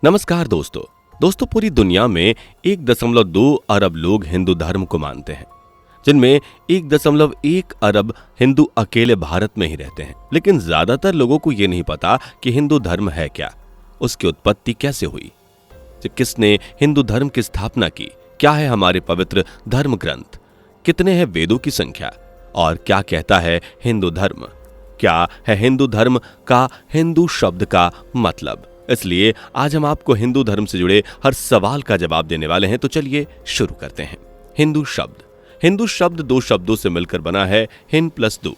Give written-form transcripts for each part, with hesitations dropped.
नमस्कार दोस्तों पूरी दुनिया में 1.2 अरब लोग हिंदू धर्म को मानते हैं, जिनमें 1.1 अरब हिंदू अकेले भारत में ही रहते हैं। लेकिन ज्यादातर लोगों को यह नहीं पता कि हिंदू धर्म है क्या, उसकी उत्पत्ति कैसे हुई, किसने हिंदू धर्म की स्थापना की, क्या है हमारे पवित्र धर्म ग्रंथ, कितने हैं वेदों की संख्या और क्या कहता है हिंदू धर्म, क्या है हिंदू धर्म का हिंदू शब्द का मतलब। इसलिए आज हम आपको हिंदू धर्म से जुड़े हर सवाल का जवाब देने वाले हैं। तो चलिए शुरू करते हैं। हिंदू शब्द दो शब्दों से मिलकर बना है, हिन प्लस दू।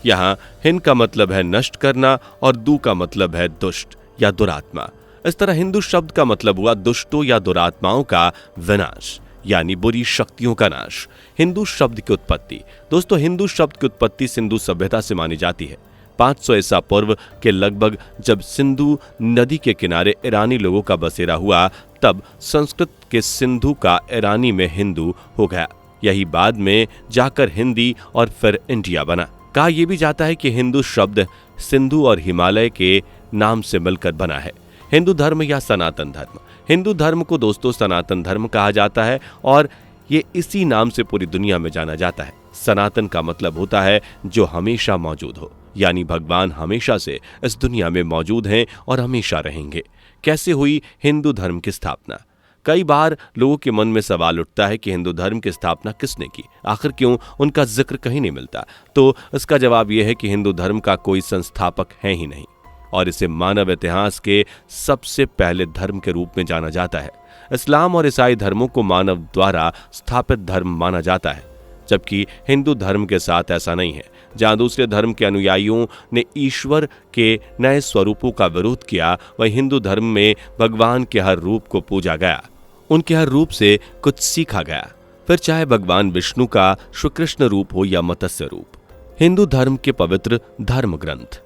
यहां हिन का मतलब है नष्ट करना और दू का मतलब है दुष्ट या दुरात्मा। इस तरह हिंदू शब्द का मतलब हुआ दुष्टों या दुरात्माओं का विनाश, यानी बुरी शक्तियों का नाश। हिंदू शब्द की उत्पत्ति दोस्तों, हिंदू शब्द की उत्पत्ति सिंधु सभ्यता से मानी जाती है। 500 ईसा पूर्व के लगभग जब सिंधु नदी के किनारे ईरानी लोगों का बसेरा हुआ, तब संस्कृत के सिंधु का ईरानी में हिंदू हो गया। यही बाद में जाकर हिंदी और फिर इंडिया बना। कहा यह भी जाता है कि हिंदू शब्द सिंधु और हिमालय के नाम से मिलकर बना है। हिंदू धर्म या सनातन धर्म, हिंदू धर्म को दोस्तों सनातन धर्म कहा जाता है और ये इसी नाम से पूरी दुनिया में जाना जाता है। सनातन का मतलब होता है जो हमेशा मौजूद हो, यानी भगवान हमेशा से इस दुनिया में मौजूद हैं और हमेशा रहेंगे। कैसे हुई हिंदू धर्म की स्थापना? कई बार लोगों के मन में सवाल उठता है कि हिंदू धर्म की स्थापना किसने की, आखिर क्यों उनका जिक्र कहीं नहीं मिलता। तो इसका जवाब यह है कि हिंदू धर्म का कोई संस्थापक है ही नहीं और इसे मानव इतिहास के सबसे पहले धर्म के रूप में जाना जाता है। इस्लाम और ईसाई धर्मों को मानव द्वारा स्थापित धर्म माना जाता है, जबकि हिंदू धर्म के साथ ऐसा नहीं है। जहां दूसरे धर्म के अनुयायियों ने ईश्वर के नए स्वरूपों का विरोध किया, वहीं हिंदू धर्म में भगवान के हर रूप को पूजा गया, उनके हर रूप से कुछ सीखा गया, फिर चाहे भगवान विष्णु का श्री कृष्ण रूप हो या मत्स्य रूप। हिंदू धर्म के पवित्र धर्म ग्रंथ,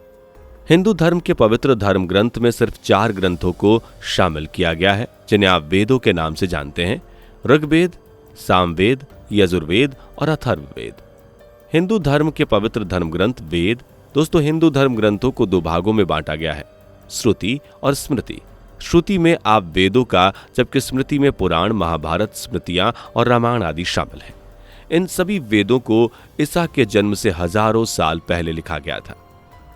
हिंदू धर्म के पवित्र धर्म ग्रंथ में सिर्फ 4 ग्रंथों को शामिल किया गया है, जिन्हें आप वेदों के नाम से जानते हैं, ऋग्वेद, सामवेद, यजुर्वेद और अथर्ववेद। हिंदू धर्म के पवित्र धर्म ग्रंथ वेद दोस्तों, हिंदू धर्म ग्रंथों को 2 भागों में बांटा गया है, श्रुति और स्मृति। श्रुति में आप वेदों का, जबकि स्मृति में पुराण, महाभारत, स्मृतियां और रामायण आदि शामिल हैं। इन सभी वेदों को ईसा के जन्म से हजारों साल पहले लिखा गया था।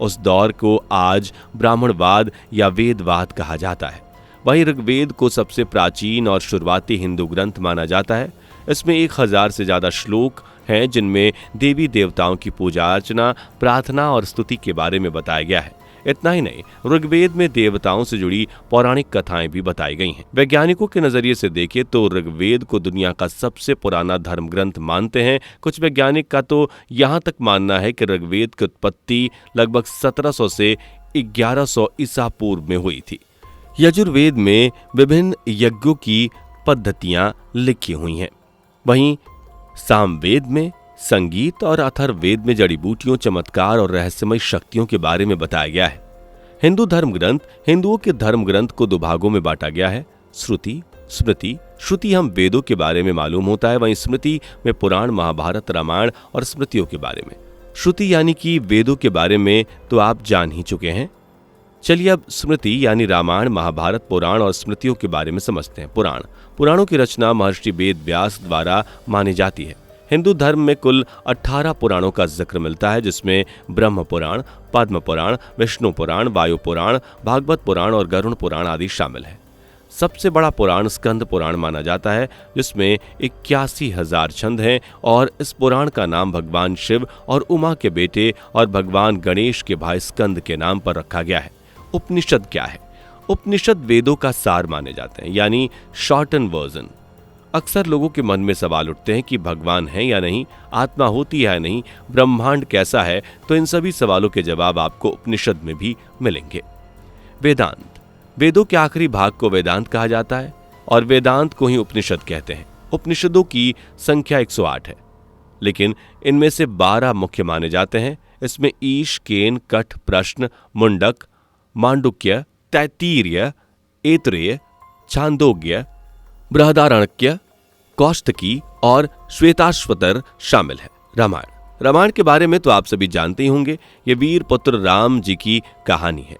उस दौर को आज ब्राह्मणवाद या वेदवाद कहा जाता है। वहीं ऋग्वेद को सबसे प्राचीन और शुरुआती हिंदू ग्रंथ माना जाता है। इसमें 1000 से ज्यादा श्लोक हैं, जिनमें देवी देवताओं की पूजा अर्चना, प्रार्थना और स्तुति के बारे में बताया गया है। इतना ही नहीं, ऋग्वेद में देवताओं से जुड़ी पौराणिक कथाएं भी बताई गई हैं। वैज्ञानिकों के नजरिए से देखें तो ऋग्वेद को दुनिया का सबसे पुराना धर्म ग्रंथ मानते हैं। कुछ वैज्ञानिक का तो यहाँ तक मानना है कि ऋग्वेद की उत्पत्ति लगभग 1700 से 1100 ईसा पूर्व में हुई थी। यजुर्वेद में विभिन्न यज्ञों की पद्धतियां लिखी हुई हैं। वहीं सामवेद में संगीत और अथर्ववेद में जड़ी बूटियों, चमत्कार और रहस्यमय शक्तियों के बारे में बताया गया है। हिंदू धर्म ग्रंथ, हिंदुओं के धर्म ग्रंथ को 2 भागों में बांटा गया है, श्रुति, स्मृति। श्रुति हम वेदों के बारे में मालूम होता है, वहीं स्मृति में पुराण, महाभारत, रामायण और स्मृतियों के बारे में। श्रुति यानी कि वेदों के बारे में तो आप जान ही चुके हैं। चलिए अब स्मृति यानी रामायण, महाभारत, पुराण और स्मृतियों के बारे में समझते हैं। पुराणों की रचना महर्षि वेद व्यास द्वारा मानी जाती है। हिंदू धर्म में कुल 18 पुराणों का जिक्र मिलता है, जिसमें ब्रह्म पुराण, पद्म पुराण, विष्णु पुराण, वायु पुराण, भागवत पुराण और गरुड़ पुराण आदि शामिल है। सबसे बड़ा पुराण स्कंद पुराण माना जाता है, जिसमें 81,000 छंद हैं और इस पुराण का नाम भगवान शिव और उमा के बेटे और भगवान गणेश के भाई स्कंद के नाम पर रखा गया है। उपनिषद क्या है? उपनिषद वेदों का सार माने जाते हैं, यानी शॉर्टन वर्जन। अक्सर लोगों के मन में सवाल उठते हैं कि भगवान है या नहीं, आत्मा होती है या नहीं, ब्रह्मांड कैसा है, तो इन सभी सवालों के जवाब आपको उपनिषद में भी मिलेंगे। वेदांत, वेदों के आखिरी भाग को वेदांत कहा जाता है और वेदांत को ही उपनिषद कहते हैं। उपनिषदों की संख्या 108 है, लेकिन इनमें से 12 मुख्य माने जाते हैं। इसमें ईश, केन, कठ, प्रश्न, मुंडक, मांडुक्य, तैत्तिरीय, ऐतरेय, छांदोग्य, बृहदारण्यक, कौष्टकी और श्वेताश्वतर शामिल है। रामायण के बारे में तो आप सभी जानते ही होंगे। ये वीर पुत्र राम जी की कहानी है।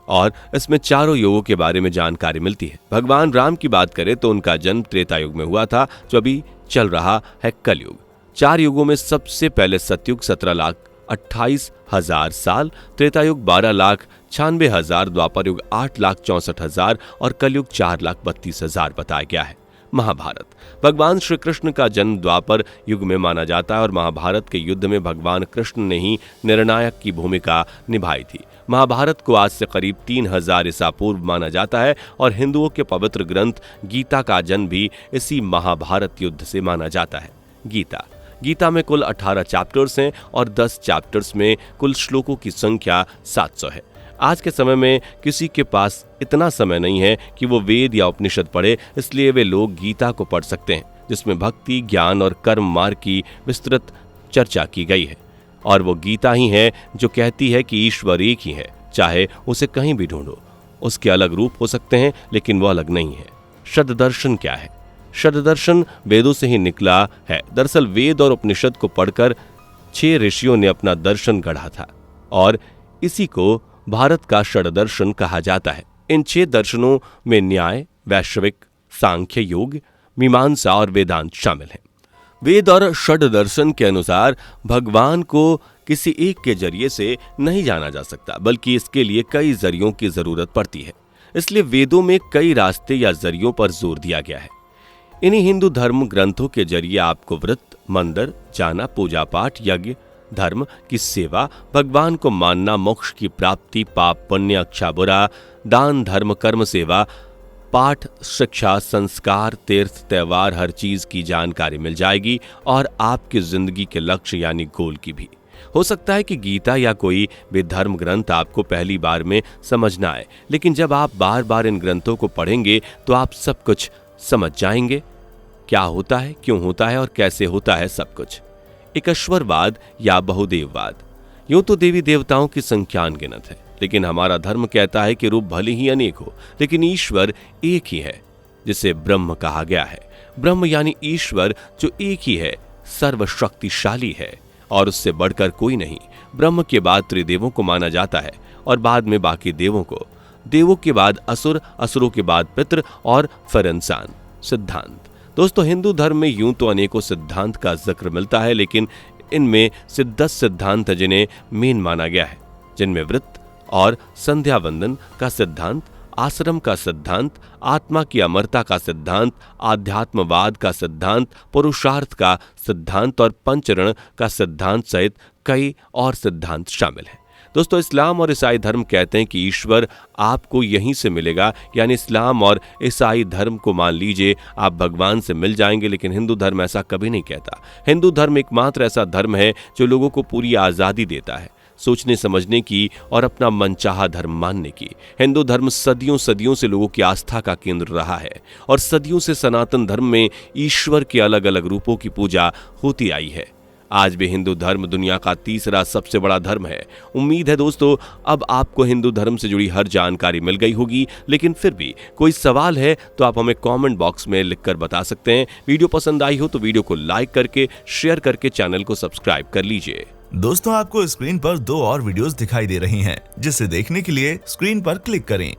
और इसमें चारों युगों के बारे में जानकारी मिलती है। भगवान राम की बात करें तो उनका जन्म त्रेता युग में हुआ था, जो अभी चल रहा है कलयुग। 4 युगों में सबसे पहले सतयुग 17,28,000 साल, त्रेता युग 12,96,000, द्वापर युग 8,64,000 और कलयुग 4,32,000 बताया गया है। महाभारत। भगवान श्री कृष्ण का जन्म द्वापर युग में माना जाता है और महाभारत के युद्ध में भगवान कृष्ण ने ही निर्णायक की भूमिका निभाई थी। महाभारत को आज से करीब 3000 ईसा पूर्व माना जाता है और हिंदुओं के पवित्र ग्रंथ गीता का जन्म भी इसी महाभारत युद्ध से माना जाता है। गीता में कुल 18 चैप्टर्स हैं और 10 चैप्टर्स में कुल श्लोकों की संख्या 700 है। आज के समय में किसी के पास इतना समय नहीं है कि वो वेद या उपनिषद पढ़े, इसलिए वे लोग गीता को पढ़ सकते हैं, जिसमें भक्ति, ज्ञान और कर्म मार्ग की विस्तृत चर्चा की गई है। और वो गीता ही है जो कहती है कि ईश्वर एक ही है, चाहे उसे कहीं भी ढूंढो। उसके अलग रूप हो सकते हैं, लेकिन वो अलग नहीं है। शतदर्शन क्या है? शतदर्शन वेदों से ही निकला है। दरअसल वेद और उपनिषद को पढ़कर 6 ऋषियों ने अपना दर्शन गढ़ा था और इसी को भारत का षड्दर्शन कहा जाता है। इन 6 दर्शनों में न्याय, वैश्विक, सांख्य, योग, मीमांसा और वेदांत शामिल हैं। वेद और षड्दर्शन के अनुसार भगवान को किसी एक के जरिए से नहीं जाना जा सकता, बल्कि इसके लिए कई जरियों की जरूरत पड़ती है। इसलिए वेदों में कई रास्ते या जरियों पर जोर दिया गया है। इन्हीं हिंदू धर्म ग्रंथों के जरिए आपको व्रत, मंदिर जाना, पूजा पाठ, यज्ञ, धर्म की सेवा, भगवान को मानना, मोक्ष की प्राप्ति, पाप पुण्य, अच्छा बुरा, दान धर्म, कर्म सेवा, पाठ, शिक्षा, संस्कार, तीर्थ, त्योहार, हर चीज की जानकारी मिल जाएगी और आपकी जिंदगी के लक्ष्य यानी गोल की भी। हो सकता है कि गीता या कोई भी धर्म ग्रंथ आपको पहली बार में समझ ना आए, लेकिन जब आप बार बार इन ग्रंथों को पढ़ेंगे तो आप सब कुछ समझ जाएंगे। क्या होता है, क्यों होता है और कैसे होता है सब कुछ। एकश्वरवाद या बहुदेववाद। यूं तो देवी देवताओं की संख्या अनगिनत है, लेकिन हमारा धर्म कहता है कि रूप भले ही अनेक हो, लेकिन ईश्वर एक ही है, जिसे ब्रह्म कहा गया है। ब्रह्म यानी ईश्वर जो एक ही है, सर्वशक्तिशाली है और उससे बढ़कर कोई नहीं। ब्रह्म के बाद त्रिदेवों को माना जाता है और बाद में बाकी देवों को। देवों के बाद असुर, असुरों के बाद पितृ और फिर इंसान। सिद्धांत। दोस्तों, हिंदू धर्म में यूं तो अनेकों सिद्धांत का जिक्र मिलता है, लेकिन इनमें से 10 सिद्धांत जिन्हें मेन माना गया है, जिनमें व्रत और संध्या वंदन का सिद्धांत, आश्रम का सिद्धांत, आत्मा की अमरता का सिद्धांत, आध्यात्मवाद का सिद्धांत, पुरुषार्थ का सिद्धांत और पंचरण का सिद्धांत सहित कई और सिद्धांत शामिल हैं। दोस्तों, इस्लाम और ईसाई धर्म कहते हैं कि ईश्वर आपको यहीं से मिलेगा, यानी इस्लाम और ईसाई धर्म को मान लीजिए आप भगवान से मिल जाएंगे, लेकिन हिंदू धर्म ऐसा कभी नहीं कहता। हिंदू धर्म एकमात्र ऐसा धर्म है जो लोगों को पूरी आजादी देता है सोचने समझने की और अपना मनचाहा धर्म मानने की। हिंदू धर्म सदियों सदियों से लोगों की आस्था का केंद्र रहा है और सदियों से सनातन धर्म में ईश्वर के अलग अलग रूपों की पूजा होती आई है। आज भी हिंदू धर्म दुनिया का तीसरा सबसे बड़ा धर्म है। उम्मीद है दोस्तों अब आपको हिंदू धर्म से जुड़ी हर जानकारी मिल गई होगी, लेकिन फिर भी कोई सवाल है तो आप हमें कमेंट बॉक्स में लिखकर बता सकते हैं। वीडियो पसंद आई हो तो वीडियो को लाइक करके, शेयर करके चैनल को सब्सक्राइब कर लीजिए। दोस्तों, आपको स्क्रीन पर 2 और वीडियोस दिखाई दे रही हैं, जिसे देखने के लिए स्क्रीन पर क्लिक करें।